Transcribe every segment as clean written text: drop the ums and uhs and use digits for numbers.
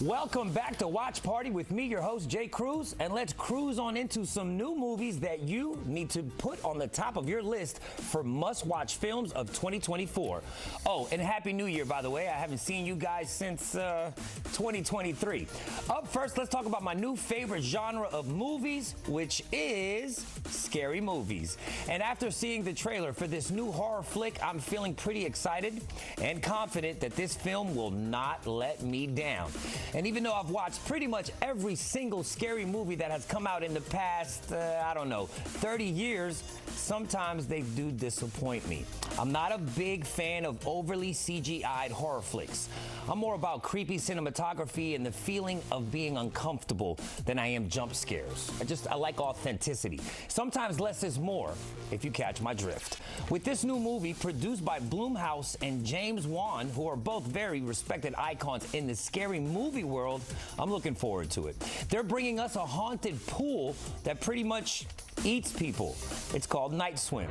Welcome back to Watch Party with me, your host, Jay Cruz, and let's cruise on into some new movies that you need to put on the top of your list for must-watch films of 2024. Oh, and Happy New Year, by the way. I haven't seen you guys since 2023. Up first, let's talk about my new favorite genre of movies, which is scary movies. And after seeing the trailer for this new horror flick, I'm feeling pretty excited and confident that this film will not let me down. And even though I've watched pretty much every single scary movie that has come out in the past, 30 years, sometimes they do disappoint me. I'm not a big fan of overly CGI'd horror flicks. I'm more about creepy cinematography and the feeling of being uncomfortable than I am jump scares. I like authenticity. Sometimes less is more, if you catch my drift. With this new movie, produced by Blumhouse and James Wan, who are both very respected icons in the scary movie world, I'm looking forward to it. They're bringing us a haunted pool that pretty much eats people. It's called Night Swim.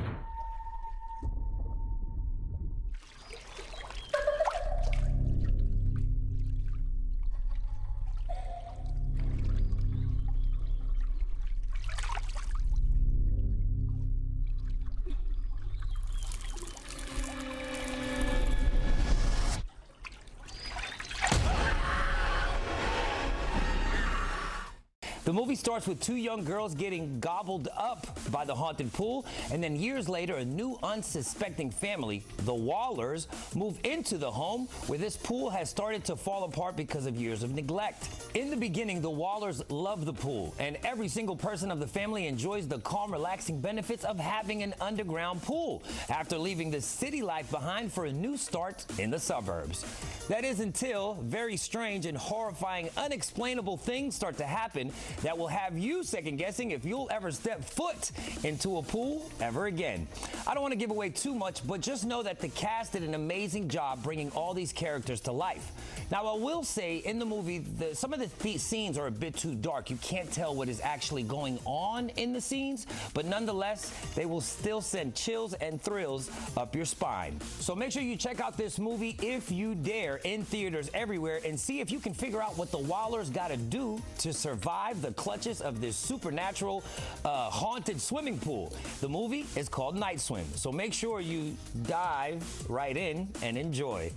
The movie starts with two young girls getting gobbled up by the haunted pool, and then years later, a new unsuspecting family, the Wallers, move into the home where this pool has started to fall apart because of years of neglect. In the beginning, the Wallers love the pool, and every single person of the family enjoys the calm, relaxing benefits of having an underground pool after leaving the city life behind for a new start in the suburbs. That is until very strange and horrifying, unexplainable things start to happen that will have you second-guessing if you'll ever step foot into a pool ever again. I don't want to give away too much, but just know that the cast did an amazing job bringing all these characters to life. Now, I will say, in the movie, some of the scenes are a bit too dark. You can't tell what is actually going on in the scenes, but nonetheless, they will still send chills and thrills up your spine. So make sure you check out this movie, if you dare, in theaters everywhere, and see if you can figure out what the Wallers gotta do to survive the clutches of this supernatural haunted swimming pool. The movie is called Night Swim, so make sure you dive right in and enjoy.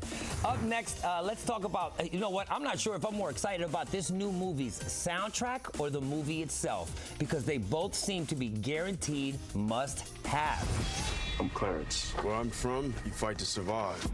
Up next, let's talk about, you know what, I'm not sure if I'm more excited about this new movie's soundtrack or the movie itself, because they both seem to be guaranteed must-have. I'm Clarence. Where I'm from, you fight to survive.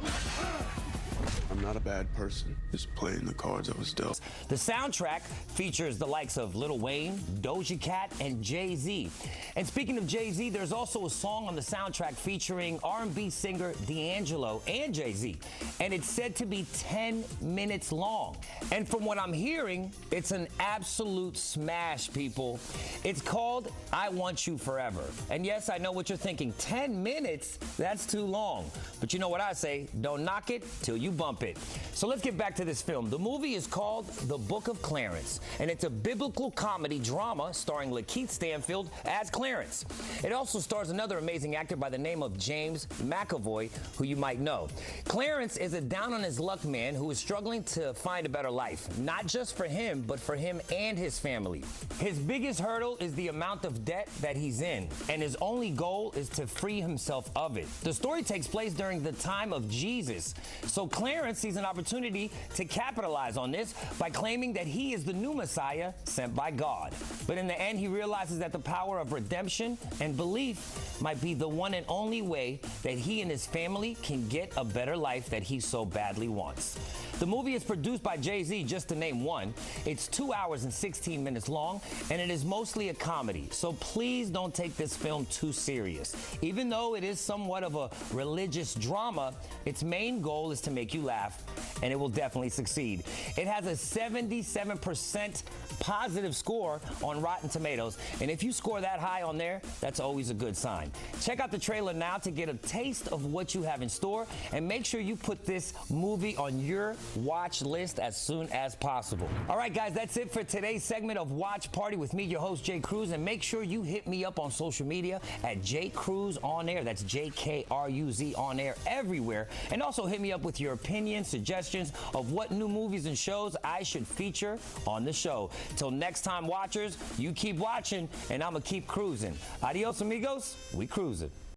I'm not a bad person, just playing the cards I was dealt. The soundtrack features the likes of Lil Wayne, Doja Cat, and Jay-Z. And speaking of Jay-Z, there's also a song on the soundtrack featuring R&B singer D'Angelo and Jay-Z. And it's said to be 10 minutes long. And from what I'm hearing, it's an absolute smash, people. It's called I Want You Forever. And yes, I know what you're thinking. 10 minutes? That's too long. But you know what I say, don't knock it till you bump it. So let's get back to this film. The movie is called The Book of Clarence, and it's a biblical comedy drama starring Lakeith Stanfield as Clarence. It also stars another amazing actor by the name of James McAvoy, who you might know. Clarence is a down-on-his-luck man who is struggling to find a better life, not just for him, but for him and his family. His biggest hurdle is the amount of debt that he's in, and his only goal is to free himself of it. The story takes place during the time of Jesus, so Clarence sees an opportunity to capitalize on this by claiming that he is the new Messiah sent by God. But in the end, he realizes that the power of redemption and belief might be the one and only way that he and his family can get a better life that he so badly wants. The movie is produced by Jay-Z, just to name one. It's 2 hours and 16 minutes long, and it is mostly a comedy. So please don't take this film too serious. Even though it is somewhat of a religious drama, its main goal is to make you laugh, and it will definitely succeed. It has a 77% positive score on Rotten Tomatoes, and if you score that high on there, that's always a good sign. Check out the trailer now to get a taste of what you have in store, and make sure you put this movie on your watch list as soon as possible. All right, guys, that's it for today's segment of Watch Party with me, your host, Jay Cruz. And make sure you hit me up on social media at Jay Cruz On Air. That's JKRUZ On Air everywhere. And also hit me up with your opinions, suggestions of what new movies and shows I should feature on the show. Till next time, watchers, you keep watching, and I'm going to keep cruising. Adios, amigos. We cruising.